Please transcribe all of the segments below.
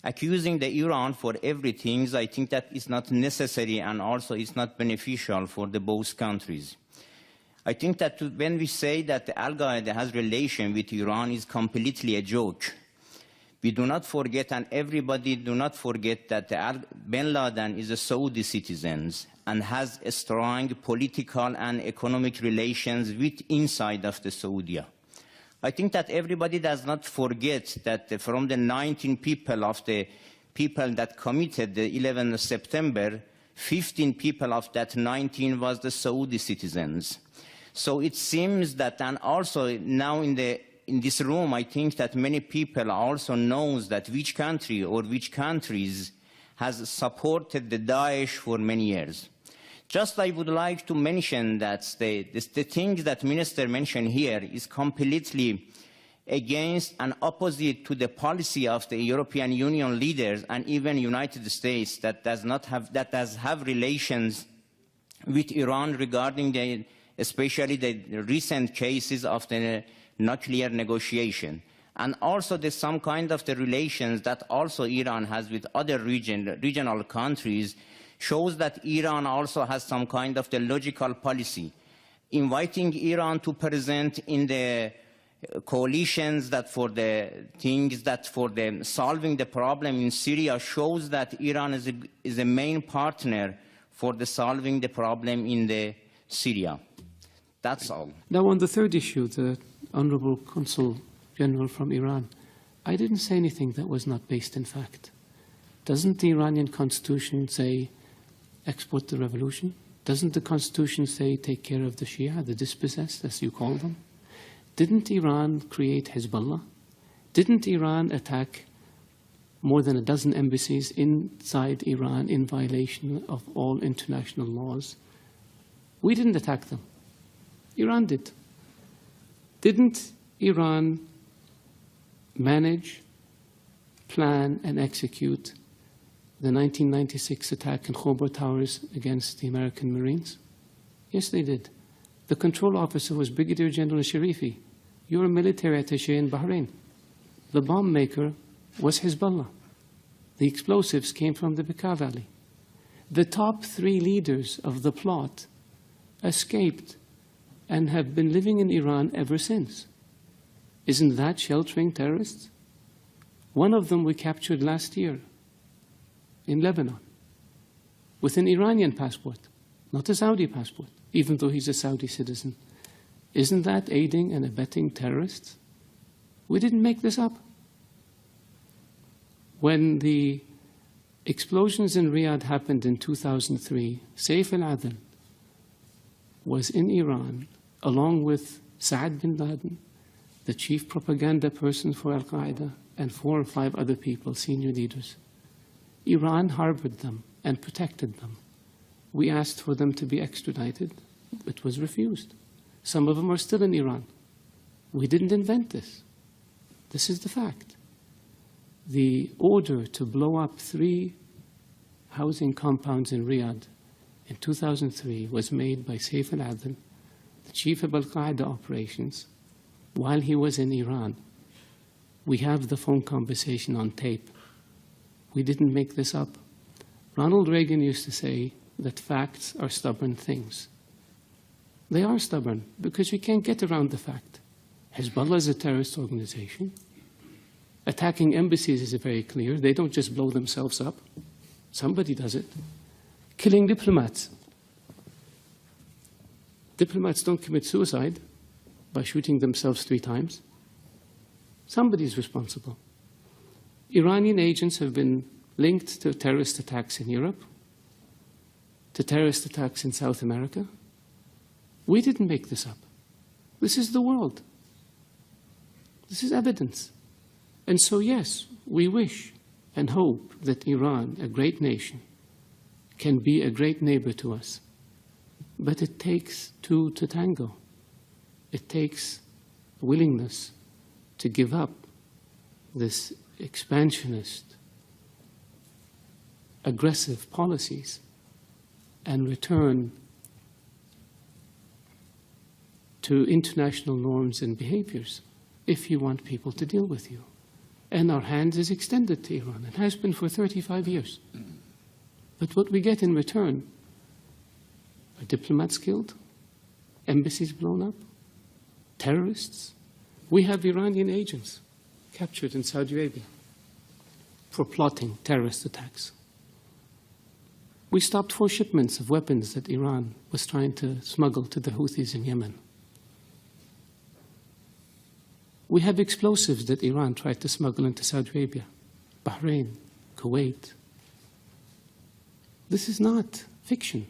Accusing the Iran for everything, I think that is not necessary and also is not beneficial for the both countries. I think that when we say that Al-Qaeda has relation with Iran is completely a joke. We do not forget, and everybody do not forget, that bin Laden is a Saudi citizen and has a strong political and economic relations with inside of the Saudi. I think that everybody does not forget that from the 19 people of the people that committed the 11th of September, 15 people of that 19 was the Saudi citizens. So it seems that, and also now in this room, I think that many people also knows that which country or which countries has supported the Daesh for many years. Just I would like to mention that the things that Minister mentioned here is completely against and opposite to the policy of the European Union leaders and even United States that does have relations with Iran regarding especially the recent cases of the nuclear negotiation. And also there's some kind of the relations that also Iran has with other regional countries shows that Iran also has some kind of the logical policy. Inviting Iran to present in the coalitions that for the things that for them solving the problem in Syria shows that Iran is a main partner for the solving the problem in the Syria. That's all. Now on the third issue, the Honorable Consul General from Iran, I didn't say anything that was not based in fact. Doesn't the Iranian constitution say export the revolution? Doesn't the constitution say take care of the Shia, the dispossessed, as you call them? Didn't Iran create Hezbollah? Didn't Iran attack more than a dozen embassies inside Iran in violation of all international laws? We didn't attack them. Iran did. Didn't Iran manage, plan, and execute the 1996 attack in Khobar Towers against the American Marines? Yes, they did. The control officer was Brigadier General Sharifi. You're a military attaché in Bahrain. The bomb maker was Hezbollah. The explosives came from the Bekaa Valley. The top 3 leaders of the plot escaped and have been living in Iran ever since. Isn't that sheltering terrorists? One of them we captured last year in Lebanon with an Iranian passport, not a Saudi passport, even though he's a Saudi citizen. Isn't that aiding and abetting terrorists? We didn't make this up. When the explosions in Riyadh happened in 2003, Saif al-Adl was in Iran along with Saad bin Laden, the chief propaganda person for Al-Qaeda, and 4 or 5 other people, senior leaders. Iran harbored them and protected them. We asked for them to be extradited. It was refused. Some of them are still in Iran. We didn't invent this. This is the fact. The order to blow up 3 housing compounds in Riyadh in 2003 was made by Saif al-Adl, the chief of Al-Qaeda operations, while he was in Iran. We have the phone conversation on tape. We didn't make this up. Ronald Reagan used to say that facts are stubborn things. They are stubborn because we can't get around the fact. Hezbollah is a terrorist organization. Attacking embassies is very clear. They don't just blow themselves up. Somebody does it. Killing diplomats. Diplomats don't commit suicide by shooting themselves 3 times. Somebody's responsible. Iranian agents have been linked to terrorist attacks in Europe, to terrorist attacks in South America. We didn't make this up. This is the world. This is evidence. And so, yes, we wish and hope that Iran, a great nation, can be a great neighbor to us. But it takes 2 to tango. It takes willingness to give up this expansionist, aggressive policies and return to international norms and behaviors if you want people to deal with you. And our hand is extended to Iran. It has been for 35 years. But what we get in return are diplomats killed, embassies blown up, terrorists. We have Iranian agents captured in Saudi Arabia for plotting terrorist attacks. We stopped 4 shipments of weapons that Iran was trying to smuggle to the Houthis in Yemen. We have explosives that Iran tried to smuggle into Saudi Arabia, Bahrain, Kuwait. This is not fiction.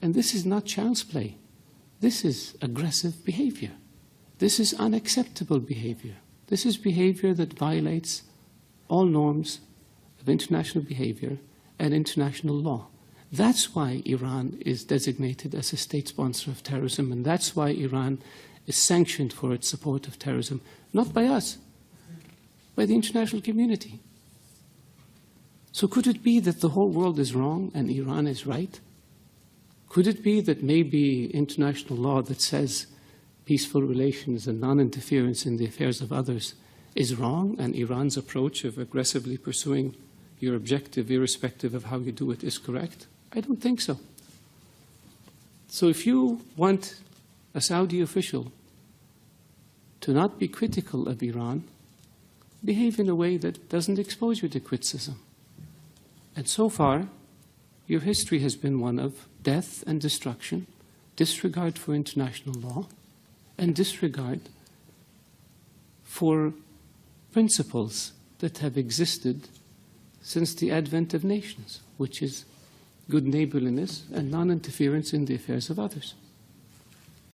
And this is not child's play. This is aggressive behavior. This is unacceptable behavior. This is behavior that violates all norms of international behavior and international law. That's why Iran is designated as a state sponsor of terrorism, and that's why Iran is sanctioned for its support of terrorism, not by us, by the international community. So could it be that the whole world is wrong and Iran is right? Could it be that maybe international law that says peaceful relations and non-interference in the affairs of others is wrong, and Iran's approach of aggressively pursuing your objective, irrespective of how you do it, is correct? I don't think so. So if you want a Saudi official to not be critical of Iran, behave in a way that doesn't expose you to criticism. And so far, your history has been one of death and destruction, disregard for international law, and disregard for principles that have existed since the advent of nations, which is good neighborliness and non-interference in the affairs of others.